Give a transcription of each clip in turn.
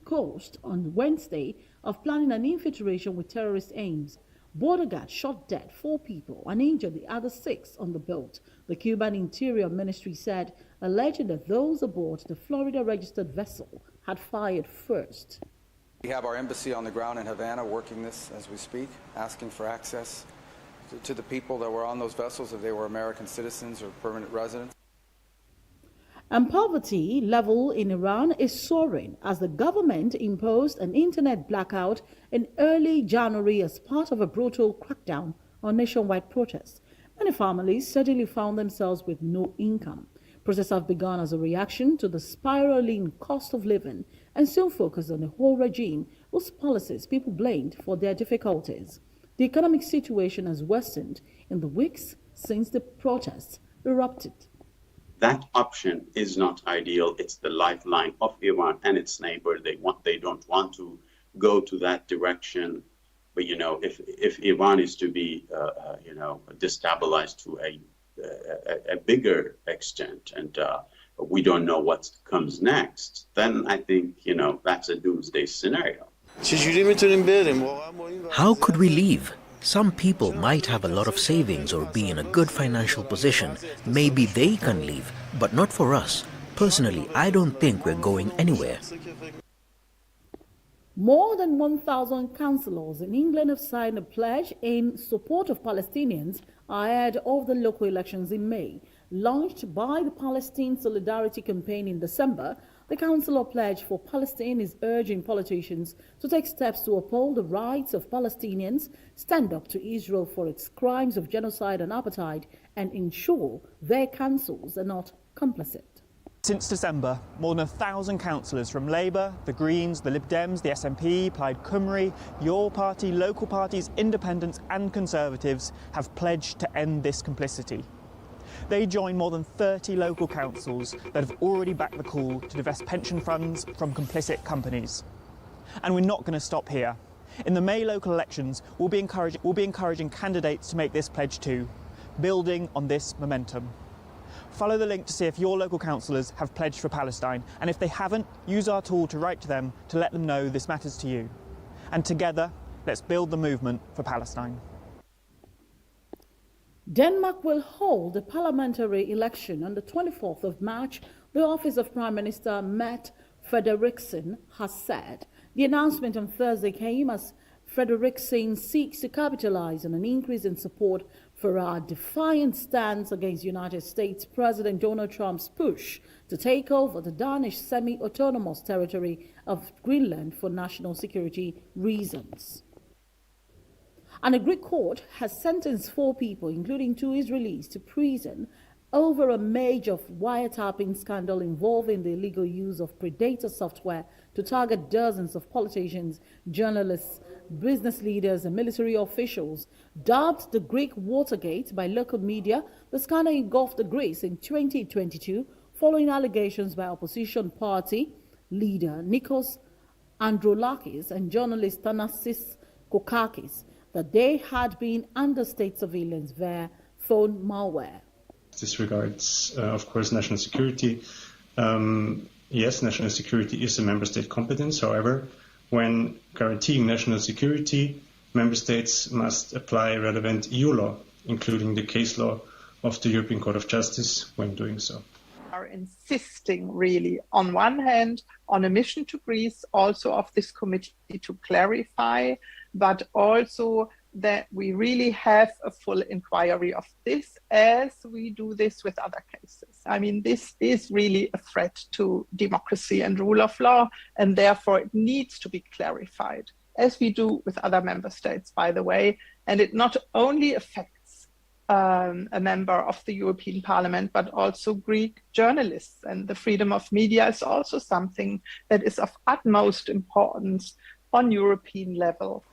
coast on Wednesday of planning an infiltration with terrorist aims. Border guards shot dead 4 people and injured the other 6 on the boat, the Cuban Interior Ministry said, alleging that those aboard the Florida-registered vessel had fired first. We have our embassy on the ground in Havana working this as we speak, asking for access to the people that were on those vessels, if they were American citizens or permanent residents. And poverty level in Iran is soaring as the government imposed an internet blackout in early January as part of a brutal crackdown on nationwide protests. Many families suddenly found themselves with no income. Protests have begun as a reaction to the spiraling cost of living and soon focus on the whole regime whose policies people blamed for their difficulties. The economic situation has worsened in the weeks since the protests erupted. That option is not ideal. It's the lifeline of Iran and its neighbor. They don't want to go to that direction. But if Iran is to be destabilized to a bigger extent, and we don't know what comes next, then I think that's a doomsday scenario. How could we leave? Some people might have a lot of savings or be in a good financial position. Maybe they can leave, but not for us. Personally, I don't think we're going anywhere. More than 1,000 councillors in England have signed a pledge in support of Palestinians ahead of the local elections in May. Launched by the Palestine Solidarity Campaign in December, the Councillor Pledge for Palestine is urging politicians to take steps to uphold the rights of Palestinians, stand up to Israel for its crimes of genocide and apartheid, and ensure their councils are not complicit. Since December, more than 1,000 councillors from Labour, the Greens, the Lib Dems, the SNP, Plaid Cymru, your party, local parties, independents and Conservatives have pledged to end this complicity. They join more than 30 local councils that have already backed the call to divest pension funds from complicit companies. And we're not going to stop here. In the May local elections, we'll be encouraging candidates to make this pledge too, building on this momentum. Follow the link to see if your local councillors have pledged for Palestine, and if they haven't, use our tool to write to them to let them know this matters to you. And together, let's build the movement for Palestine. Denmark will hold a parliamentary election on the 24th of March, the Office of Prime Minister Mette Frederiksen has said. The announcement on Thursday came as Frederiksen seeks to capitalize on an increase in support for our defiant stance against United States President Donald Trump's push to take over the Danish semi-autonomous territory of Greenland for national security reasons. And a Greek court has sentenced 4 people, including 2 Israelis, to prison over a major wiretapping scandal involving the illegal use of Predator software to target dozens of politicians, journalists, business leaders and military officials. Dubbed the Greek Watergate by local media, the scandal engulfed Greece in 2022 following allegations by opposition party leader Nikos Androulakis and journalist Thanasis Kokakis that they had been under state surveillance via phone malware. This regards, of course, national security. Yes, national security is a member state competence. However, when guaranteeing national security, member states must apply relevant EU law, including the case law of the European Court of Justice when doing so. Are insisting really on one hand on a mission to Greece, also of this committee to clarify, but also that we really have a full inquiry of this as we do this with other cases. I mean, this is really a threat to democracy and rule of law, and therefore it needs to be clarified, as we do with other member states, by the way. And it not only affects a member of the European Parliament, but also Greek journalists. And the freedom of media is also something that is of utmost importance on European level.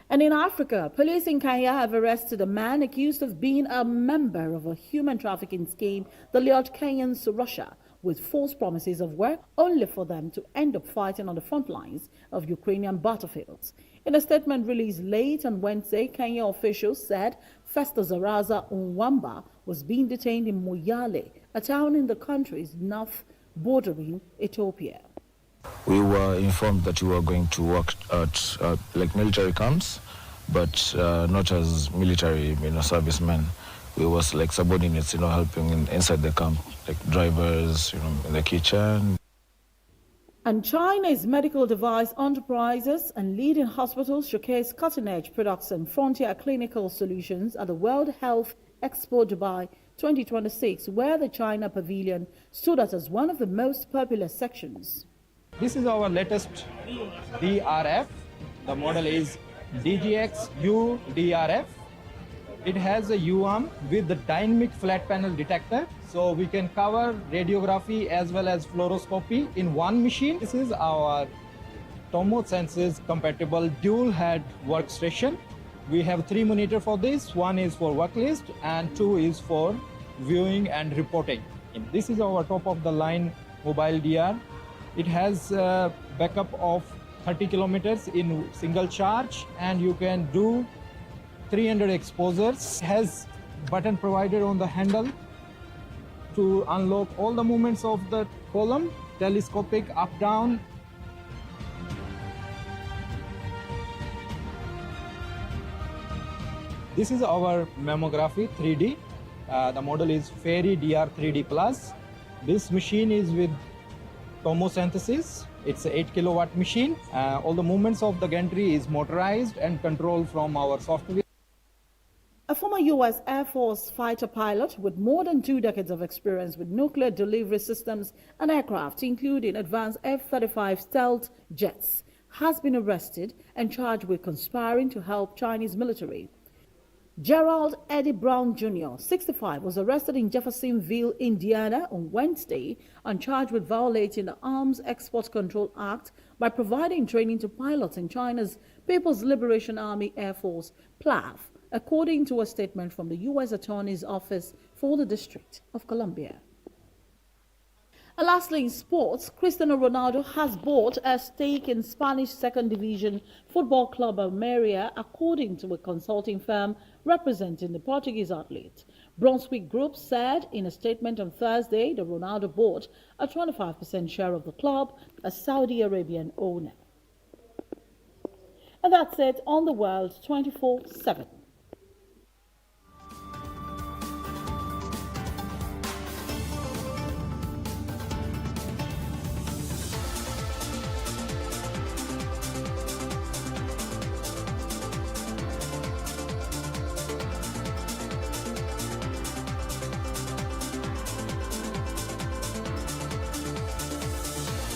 And in Africa, police in Kenya have arrested a man accused of being a member of a human trafficking scheme that lured Kenyans to Russia with false promises of work, only for them to end up fighting on the front lines of Ukrainian battlefields. In a statement released late on Wednesday, Kenya officials said Festus Zaraza Unwamba was being detained in Moyale, a town in the country's north bordering Ethiopia. We were informed that you were going to work at like military camps, but not as military, servicemen. We was like subordinates, helping inside the camp, like drivers, in the kitchen. And China's medical device enterprises and leading hospitals showcase cutting-edge products and frontier clinical solutions at the World Health Expo Dubai 2026, where the China Pavilion stood out as one of the most popular sections. This is our latest DRF. The model is DGX UDRF. It has a U-arm with the dynamic flat panel detector, so we can cover radiography as well as fluoroscopy in one machine. This is our TomoSenses compatible dual head workstation. We have 3 monitors for this. 1 is for work list and 2 is for viewing and reporting. This is our top of the line mobile DR. It has a backup of 30 kilometers in single charge, and you can do 300 exposures. It has button provided on the handle to unlock all the movements of the column, telescopic up down. This is our mammography 3D. The model is Fairy DR 3D Plus. This machine is with tomosynthesis. It's an 8 kilowatt machine. All the movements of the gantry is motorized and controlled from our software. A former U.S. Air Force fighter pilot with more than 2 decades of experience with nuclear delivery systems and aircraft, including advanced F-35 stealth jets, has been arrested and charged with conspiring to help Chinese military. Gerald Eddie Brown Jr., 65, was arrested in Jeffersonville, Indiana on Wednesday and charged with violating the Arms Export Control Act by providing training to pilots in China's People's Liberation Army Air Force, PLAF, according to a statement from the U.S. Attorney's Office for the District of Columbia. And lastly, in sports, Cristiano Ronaldo has bought a stake in Spanish second division football club Almeria, according to a consulting firm representing the Portuguese athlete. Brunswick Group said in a statement on Thursday that Ronaldo bought a 25% share of the club, a Saudi Arabian owner. And that's it on the World 24/7.